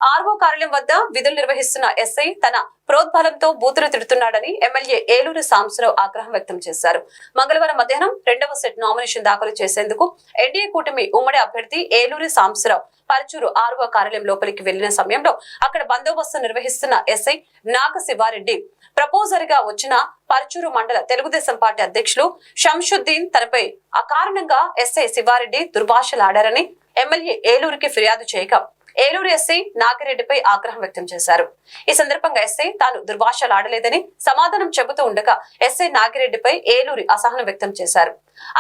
RO కార్యాలయం వద్ద విధులు నిర్వహిస్తున్న ఎస్ఐ తన ప్రోద్బలంతో బూతులు తిడుతున్నాడని ఎమ్మెల్యే ఏలూరు సాంబశివరావు ఆగ్రహం వ్యక్తం చేశారు. మంగళవారం మధ్యాహ్నం 2వ సెట్ నామినేషన్ దాఖలు చేసేందుకు ఎన్డీఏ కూటమి ఉమ్మడి అభ్యర్థి ఏలూరు సాంబశివరావు పరచూరు ఆర్వో కార్యాలయం లోపలికి వెళ్లిన సమయంలో అక్కడ బందోబస్తు నిర్వహిస్తున్న ఎస్ఐ నాగశివారెడ్డి ప్రపోజర్ గా వచ్చిన పరచూరు మండల తెలుగుదేశం పార్టీ అధ్యక్షులు షంషుద్దీన్ తనపై అకారణంగా ఎస్ఐ శివారెడ్డి దుర్భాషలాడారని ఎమ్మెల్యే ఏలూరుకి ఫిర్యాదు చేయగా ఏలూరు ఎస్ఐ నాగిరెడ్డిపై ఆగ్రహం వ్యక్తం చేశారు. ఈ సందర్భంగా ఎస్ఐ తాను దుర్భాషలాడలేదని సమాధానం చెబుతూ ఉండగా ఎస్ఐ నాగిరెడ్డిపై ఏలూరి అసహనం వ్యక్తం చేశారు.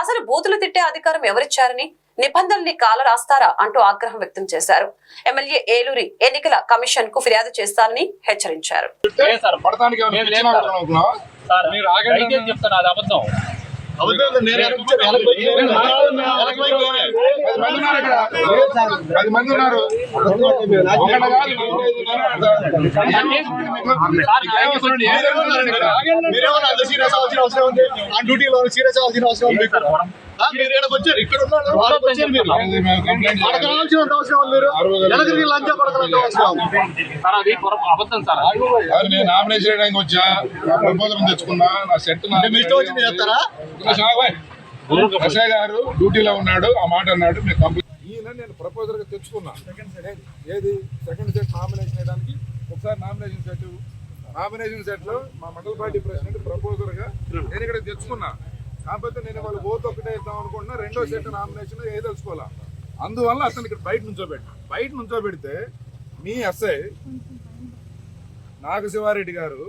అసలు బూతులు తిట్టే అధికారం ఎవరిచ్చారని, నిబంధనల్ని కాల రాస్తారా అంటూ ఆగ్రహం వ్యక్తం చేశారు. ఎమ్మెల్యే ఏలూరి ఎన్నికల కమిషన్ కు ఫిర్యాదు చేస్తారని హెచ్చరించారు. తెచ్చుకున్నా నా సెట్ ఎస్ఐ గారు డ్యూటీలో ఉన్నాడు, ఆ మాట అన్నాడు. ఈయన నేను ప్రపోజల్ గా తెచ్చుకున్నా. ఏది సెకండ్ సెట్ నామినేషన్ వేయడానికి ఒకసారి నామినేషన్ సెట్ లో మా మండల పార్టీ ప్రెసిడెంట్ ప్రపోజల్ గా నేను ఇక్కడ తెచ్చుకున్నా. కాకపోతే నేను వాళ్ళు ఓటు ఒకటే ఇద్దాం అనుకుంటున్నా, రెండో సెట్ నామినేషన్ తెలుసుకోవాలా. అందువల్ల అతను ఇక్కడ బయట నుంచోబెడితే మీ ఎస్ఐ నాగశివారెడ్డి గారు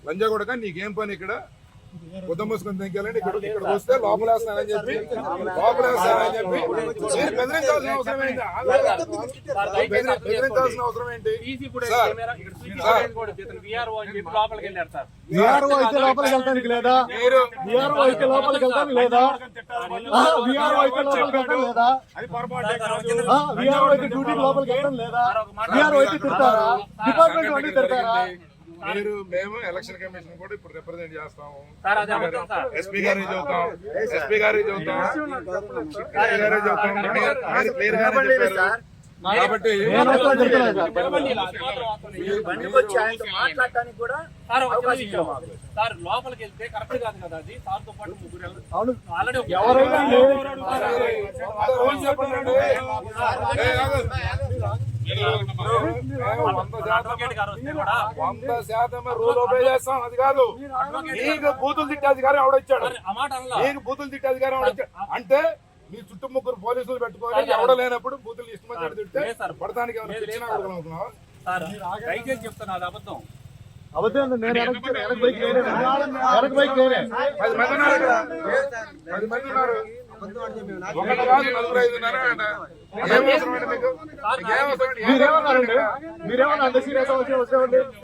లంజగొడక నీకేం పని ఇక్కడ ఉద్దం మూసుకొని తెంకాలంటే ఇక్కడ వస్తే లోపలేస్తానని చెప్పి బెదిరించాల్సిన అవసరం ఏంటి? మేము ఎలక్షన్ కమిషన్ కూడా ఇప్పుడు రిప్రజెంట్ చేస్తాము. ఎస్పీ గారికి చెబుతాం, కాబట్టి మాట్లాడటానికి కూడా లోపలికి వెళ్తే కరెక్ట్ కాదు కదా. అది సార్తో పాటు ముగ్గురు ఆల్రెడీ రూల్ ఓబే చేస్తాం. అది కాదు, నీకు బూతులు తిట్టే అధికారం ఎవడొచ్చాడు? నీకు బూతులు తిట్టే అధికారం ఎవడొచ్చాడు అంటే నీ చుట్టూ ముగ్గురు పోలీసులు పెట్టుకోవాలి. ఎవడ లేనప్పుడు బూతులు ఇష్టం తిడితే పడటానికి దయచేసి చెప్తాను, అది అబద్ధం. మీరేమన్నా